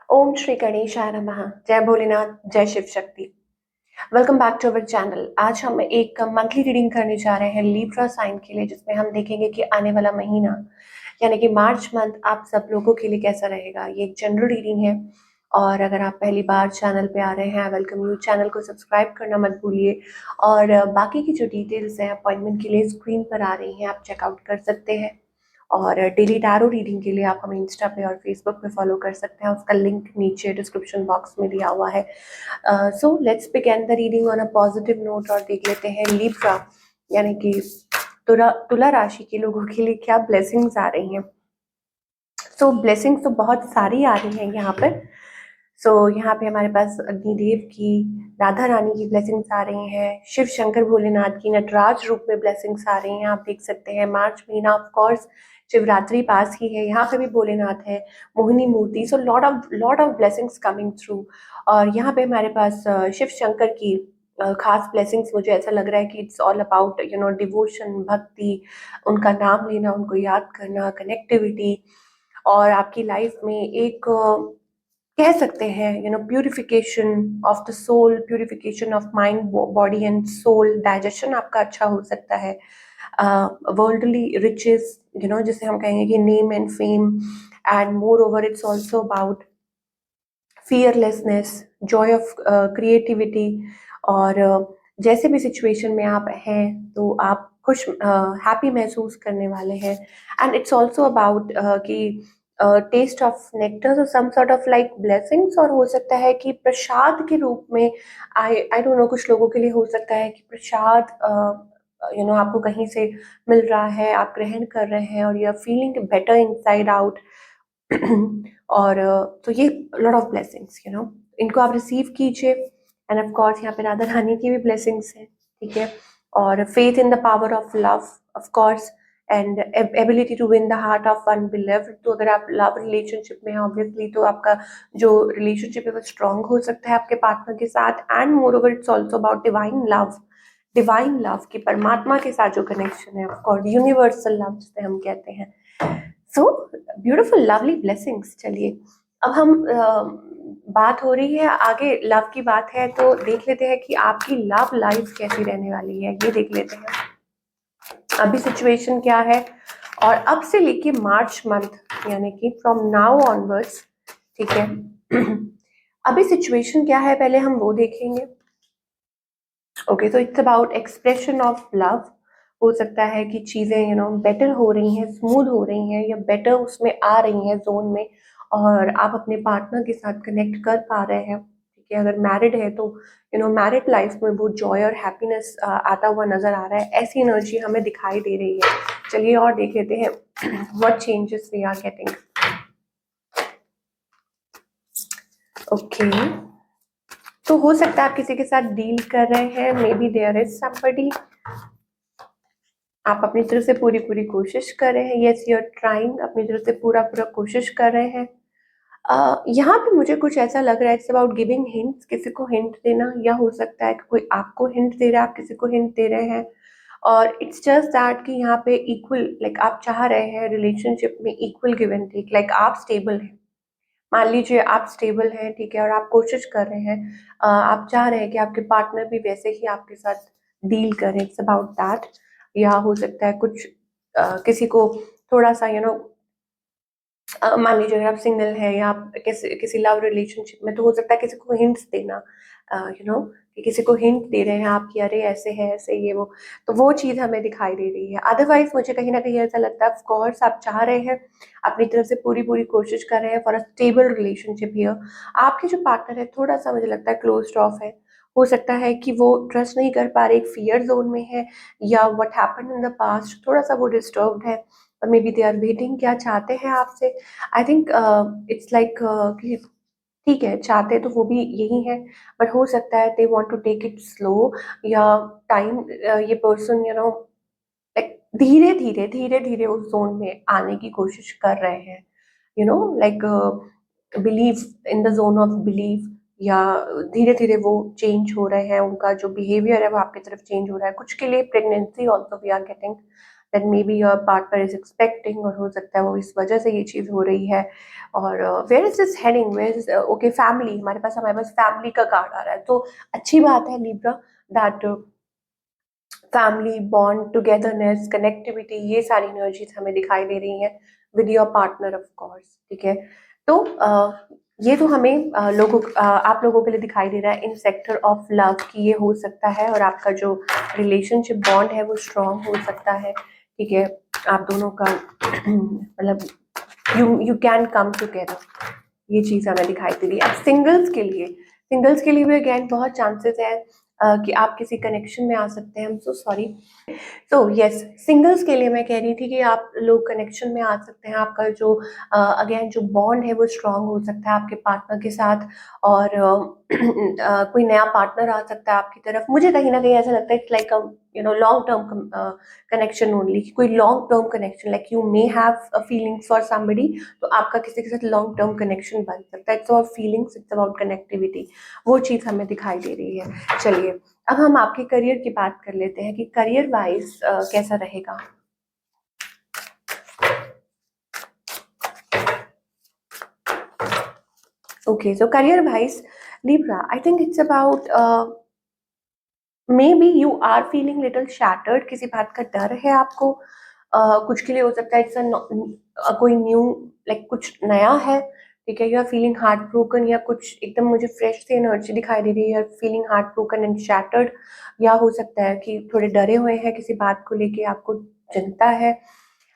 ओम श्री गणेशाय नमः। जय भोलेनाथ, जय Shiv Shakti. Welcome back to our channel. आज हम एक मंथली रीडिंग करने जा रहे हैं लीब्रा साइन के लिए, जिसमें हम देखेंगे कि आने वाला महीना यानी कि मार्च मंथ आप सब लोगों के लिए कैसा रहेगा। ये एक जनरल रीडिंग है और अगर आप पहली बार चैनल पे आ रहे हैं, वेलकम यू। चैनल को सब्सक्राइब करना मत भूलिए और बाकी की जो डिटेल्स हैं अपॉइंटमेंट के लिए स्क्रीन पर आ रही हैं, आप चेकआउट कर सकते हैं। और डेली टैरो रीडिंग के लिए आप हमें इंस्टा पे और फेसबुक पे फॉलो कर सकते हैं, उसका लिंक नीचे डिस्क्रिप्शन बॉक्स में दिया हुआ है। So let's begin the reading on a positive note और देख लेते हैं लीब्रा यानी कि तुला राशि के लोगों के लिए क्या ब्लेसिंग्स आ रही हैं। सो ब्लेसिंग्स तो बहुत सारी आ रही हैं यहाँ पर। यहाँ पे हमारे पास अग्निदेव की, राधा रानी की ब्लेसिंग्स आ रही हैं, शिव शंकर भोलेनाथ की नटराज रूप में ब्लेसिंग्स आ रही हैं। आप देख सकते हैं मार्च महीना ऑफ कोर्स शिवरात्रि पास ही है, यहाँ पे भी भोलेनाथ है, मोहिनी मूर्ति। So lot of blessings coming through. और यहाँ पे हमारे पास शिव शंकर की खास ब्लेसिंग्स, मुझे ऐसा लग रहा है कि इट्स ऑल अबाउट डिवोशन, भक्ति, उनका नाम लेना, उनको याद करना, कनेक्टिविटी। और आपकी लाइफ में एक कह सकते हैं purification of the soul, purification of mind, body and soul. Digestion आपका अच्छा हो सकता है। वर्ल्डली रिचेस, जिसे हम कहेंगे कि name and fame. And more over it's also about fearlessness, Joy of creativity. और जैसे भी सिचुएशन में आप हैं तो आप खुश, हैप्पी महसूस करने वाले हैं। एंड इट्स ऑल्सो अबाउट कि taste of nectar, some sort of like blessings. और हो सकता है कि प्रसाद के रूप में, आई डोंट नो, कुछ लोगों के लिए हो सकता है कि प्रसाद आपको कहीं से मिल रहा है, आप ग्रहण कर रहे हैं और you are feeling better inside out. और तो ये लॉट ऑफ ब्लेसिंग्स, इनको आप रिसीव कीजिए। एंड ऑफ कोर्स यहाँ पे राधा रानी की भी ब्लेसिंग्स हैं, ठीक है। और faith in the power of love, of course. And ability to win the heart of one beloved. तो अगर आप लव रिलेशनशिप में हैं ऑब्वियसली, तो आपका जो रिलेशनशिप है वो स्ट्रांग हो सकता है आपके पार्टनर के साथ। And more over it's also about divine love, divine love की परमात्मा के साथ जो कनेक्शन है, ऑफ कोर्स यूनिवर्सल लव जिसे हम कहते हैं। So beautiful, lovely blessings. चलिए अब हम बात हो रही है आगे, लव की बात है तो देख लेते हैं कि आपकी लव लाइफ कैसी रहने वाली है। ये देख लेते हैं अभी सिचुएशन क्या है और अब से लेके मार्च मंथ यानी कि फ्रॉम नाउ ऑनवर्ड्स, ठीक है। अभी सिचुएशन क्या है पहले हम वो देखेंगे। ओके, तो it's about expression of love. हो सकता है कि चीज़ें बेटर हो रही हैं, स्मूथ हो रही हैं, या बेटर उसमें आ रही हैं जोन में, और आप अपने पार्टनर के साथ कनेक्ट कर पा रहे हैं, ठीक है। अगर मैरिड है तो मैरिड लाइफ में वो जॉय और हैप्पीनेस आता हुआ नजर आ रहा है, ऐसी एनर्जी हमें दिखाई दे रही है। चलिए और देख लेते हैं what changes we are getting. Okay, तो हो सकता है आप किसी के साथ डील कर रहे हैं, maybe there is somebody. आप अपनी तरफ से पूरी पूरी कोशिश कर रहे हैं, यस यू आर ट्राइंग, अपनी तरफ से पूरा पूरा कोशिश कर रहे हैं। यहाँ पे मुझे कुछ ऐसा लग रहा है, इट्स अबाउट गिविंग हिंट्स, किसी को हिंट देना, या हो सकता है कि कोई आपको हिंट दे रहा है, आप किसी को हिंट दे रहे हैं। और इट्स जस्ट दैट कि यहाँ पे इक्वल, लाइक आप चाह रहे हैं रिलेशनशिप में equal give and take, like आप स्टेबल हैं। मान लीजिए आप स्टेबल हैं, ठीक है, और आप कोशिश कर रहे हैं, आप चाह रहे हैं कि आपके पार्टनर भी वैसे ही आपके साथ डील करें, इट्स अबाउट दैट। या हो सकता है कुछ किसी को थोड़ा सा मान लीजिए अगर आप सिंगल हैं या आप किसी किसी लव रिलेशनशिप में, तो हो सकता है किसी को हिंट्स देना, कि किसी को हिंट दे रहे हैं आप कि अरे ऐसे है, ऐसे ये वो। तो वो चीज़ हमें दिखाई दे रही है। अदरवाइज मुझे कहीं ना कहीं ऐसा लगता है, ऑफ कोर्स आप चाह रहे हैं, अपनी तरफ से पूरी पूरी कोशिश कर रहे हैं for a stable relationship here. आपके जो पार्टनर है थोड़ा सा मुझे लगता है क्लोज्ड ऑफ है। हो सकता है कि वो ट्रस्ट नहीं कर पा रहे, एक फियर जोन में है, या what happened in the past थोड़ा सा वो डिस्टर्ब्ड है, और maybe they are waiting, क्या चाहते हैं आपसे। आई थिंक इट्स लाइक कि ठीक है, चाहते तो वो भी यही है, बट हो सकता है they want to take it slow, या टाइम, ये पर्सन लाइक धीरे धीरे धीरे धीरे उस जोन में आने की कोशिश कर रहे हैं, like believe in the zone of believe, या धीरे धीरे वो चेंज हो रहे हैं, उनका जो बिहेवियर है वो आपकी तरफ चेंज हो रहा है। कुछ के लिए pregnancy also we are getting, that maybe your partner is expecting, और हो सकता है वो इस वजह से ये चीज़ हो रही है। और where is this heading, where is okay family, हमारे पास फैमिली का कार्ड आ रहा है, तो अच्छी बात है Libra, that family bond, togetherness, connectivity, ये सारी एनर्जीज हमें दिखाई दे रही हैं with your partner of course. ठीक है, तो ये तो हमें आप लोगों के लिए दिखाई दे रहा है इन सेक्टर ऑफ लव कि ये हो सकता है, और आपका जो रिलेशनशिप बॉन्ड है वो स्ट्रांग हो सकता है। ठीक है, आप दोनों का मतलब यू कैन कम टुगेदर, ये चीज हमें दिखाई दे रही है। अब सिंगल्स के लिए भी अगेन बहुत चांसेस है कि आप किसी कनेक्शन में आ सकते हैं। I am so sorry. तो यस, सिंगल्स के लिए मैं कह रही थी कि आप लोग कनेक्शन में आ सकते हैं। आपका जो अगेन जो बॉन्ड है वो स्ट्रांग हो सकता है आपके पार्टनर के साथ, और कोई नया पार्टनर आ सकता है आपकी तरफ। मुझे कहीं ना कहीं ऐसा लगता है it's like long term connection only, कोई long term connection, like you may have feelings for somebody, तो आपका किसी के साथ लॉन्ग टर्म कनेक्शन बन सकता है। It's about feelings, it's about connectivity, वो चीज़ हमें दिखाई दे रही है। चलिए, अब हम आपके करियर की बात कर लेते हैं कि करियर वाइज कैसा रहेगा। Okay, so career wise Libra, I think it's about maybe you are feeling little shattered, किसी बात का डर है आपको। कुछ के लिए हो सकता है इट्स कोई न्यू, लाइक कुछ नया है। ठीक है, you are feeling heart broken, या कुछ एकदम मुझे फ्रेश से एनर्जी दिखाई दे रही है, feeling heart broken and shattered. या हो सकता है कि थोड़े डरे हुए हैं किसी बात को लेके, आपको चिंता है,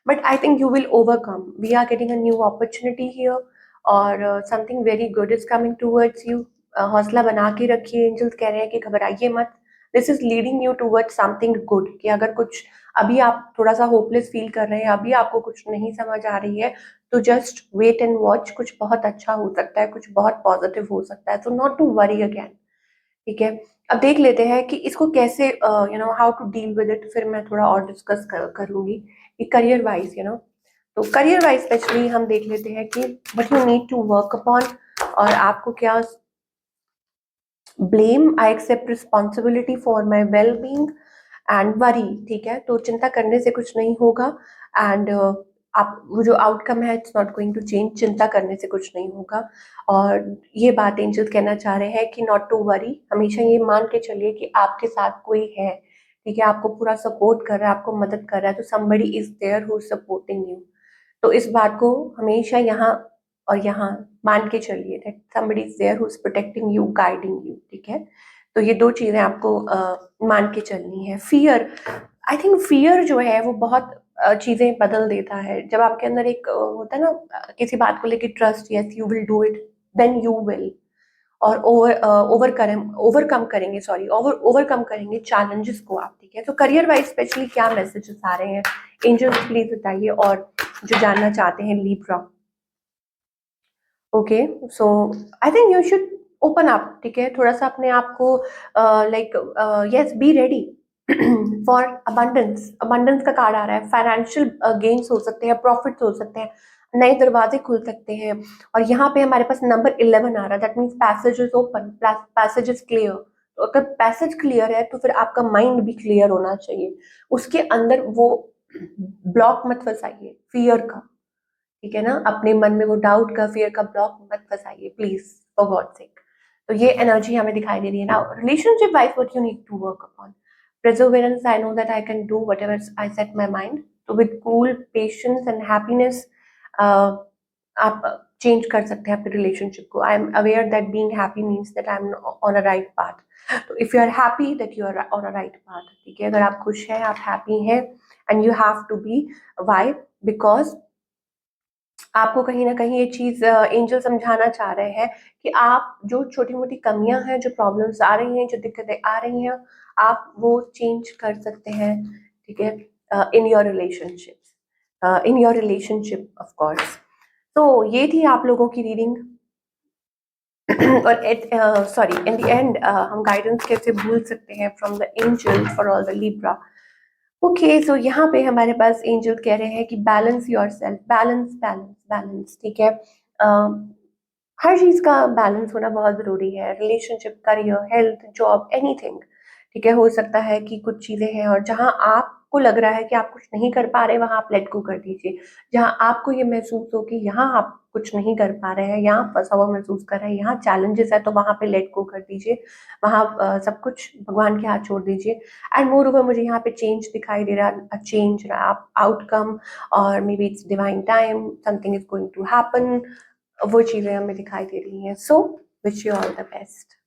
but I think you will overcome. We are getting a new opportunity here, और something very good is coming towards you. हौसला बना के रखिए, एंजल्स कह रहे हैं कि घबराइए मत। This is leading you towards something good, कि अगर कुछ अभी आप थोड़ा सा होपलेस फील कर रहे हैं, अभी आपको कुछ नहीं समझ आ रही है, तो जस्ट वेट एंड वॉच, कुछ बहुत अच्छा हो सकता है, कुछ बहुत पॉजिटिव हो सकता है, तो नॉट टू वरी अगेन। ठीक है, अब देख लेते हैं कि इसको कैसे how to deal with it, फिर मैं थोड़ा और डिस्कस करूंगी कि करियर वाइज तो करियर वाइज स्पेशली हम देख लेते हैं कि what you need to work upon, और आपको क्या blame, I accept responsibility for my well being and worry. ठीक है, तो चिंता करने से कुछ नहीं होगा, एंड आप वो जो आउटकम है it's not going to change, चिंता करने से कुछ नहीं होगा। और ये बात एंजल्स कहना चाह रहे हैं कि नॉट टू वरी, हमेशा ये मान के चलिए कि आपके साथ कोई है। ठीक है, आपको पूरा सपोर्ट कर रहा है, आपको मदद कर रहा है, तो somebody is there who is supporting you. तो इस बात को हमेशा यहाँ और यहाँ मान के चलिए, that somebody is there who is protecting you, guiding you। ठीक है, तो ये दो चीजें आपको मान के चलनी है। फियर, आई थिंक फियर जो है वो बहुत चीजें बदल देता है। जब आपके अंदर एक होता है ना किसी बात को लेके trust, yes you will do it, then you will, और ओवरकम करेंगे, सॉरी ओवरकम करेंगे चैलेंजेस को आप। ठीक है, तो करियर वाइज स्पेशली क्या मैसेजेस आ रहे हैं एंजल्स, प्लीज बताइए, और जो जानना चाहते हैं Libra. Okay, so I think you should open up. ठीक है, थोड़ा सा अपने आप को like yes be ready for abundance. Abundance का कार्ड आ रहा है, फाइनेंशियल गेन्स हो सकते हैं, प्रॉफिट्स हो सकते हैं, नए दरवाजे खुल सकते हैं। और यहाँ पे हमारे पास नंबर 11 आ रहा है, that means passage is open, passage is clear. तो अगर पैसेज क्लियर है तो फिर आपका माइंड भी क्लियर होना चाहिए, उसके अंदर वो ब्लॉक मत फंसाइए फियर का। ठीक है ना, अपने मन में वो डाउट का, फियर का ब्लॉक मत फंसाइए प्लीज, फॉर गॉड सेक। तो ये एनर्जी हमें दिखाई दे रही है ना। Relationship wise what you need to work upon, perseverance, I know that I can do whatever I set my mind, तो with cool patience and happiness आप चेंज कर सकते हैं अपने रिलेशनशिप को। I am aware that being happy means that I am on a right path. तो if you are happy that you are on a right path. ठीक है, अगर आप खुश हैं, आप हैप्पी हैं, and you have to be, why, because आपको कहीं ना कहीं ये चीज एंजल समझाना चाह रहे हैं कि आप जो छोटी मोटी कमियां हैं, जो प्रॉब्लम्स आ रही हैं, जो दिक्कतें आ रही हैं, आप वो चेंज कर सकते हैं। ठीक है, in your relationship of course. तो ये थी आप लोगों की रीडिंग और सॉरी इन द एंड हम गाइडेंस कैसे भूल सकते हैं from the angel for all the Libra. Okay, so यहाँ पे हमारे पास एंजल कह रहे हैं कि balance yourself, balance balance balance. ठीक है, हर चीज का बैलेंस होना बहुत जरूरी है, relationship, career, health, job, anything. ठीक है, हो सकता है कि कुछ चीजें हैं और जहां आप आपको लग रहा है कि आप कुछ नहीं कर पा रहे, वहाँ आप लेट गो कर दीजिए। जहाँ आपको ये महसूस हो कि यहाँ आप कुछ नहीं कर पा रहे हैं, यहाँ फँसा हुआ महसूस कर रहे हैं, यहाँ चैलेंजेस है, तो वहाँ पे लेट गो कर दीजिए। वहाँ सब कुछ भगवान के हाथ छोड़ दीजिए। एंड मोर ओवर मुझे यहाँ पे चेंज दिखाई दे रहा है, चेंज आउटकम, और maybe it's divine time, something is going to happen, वो चीज़ें हमें दिखाई दे रही हैं। So wish you all the best.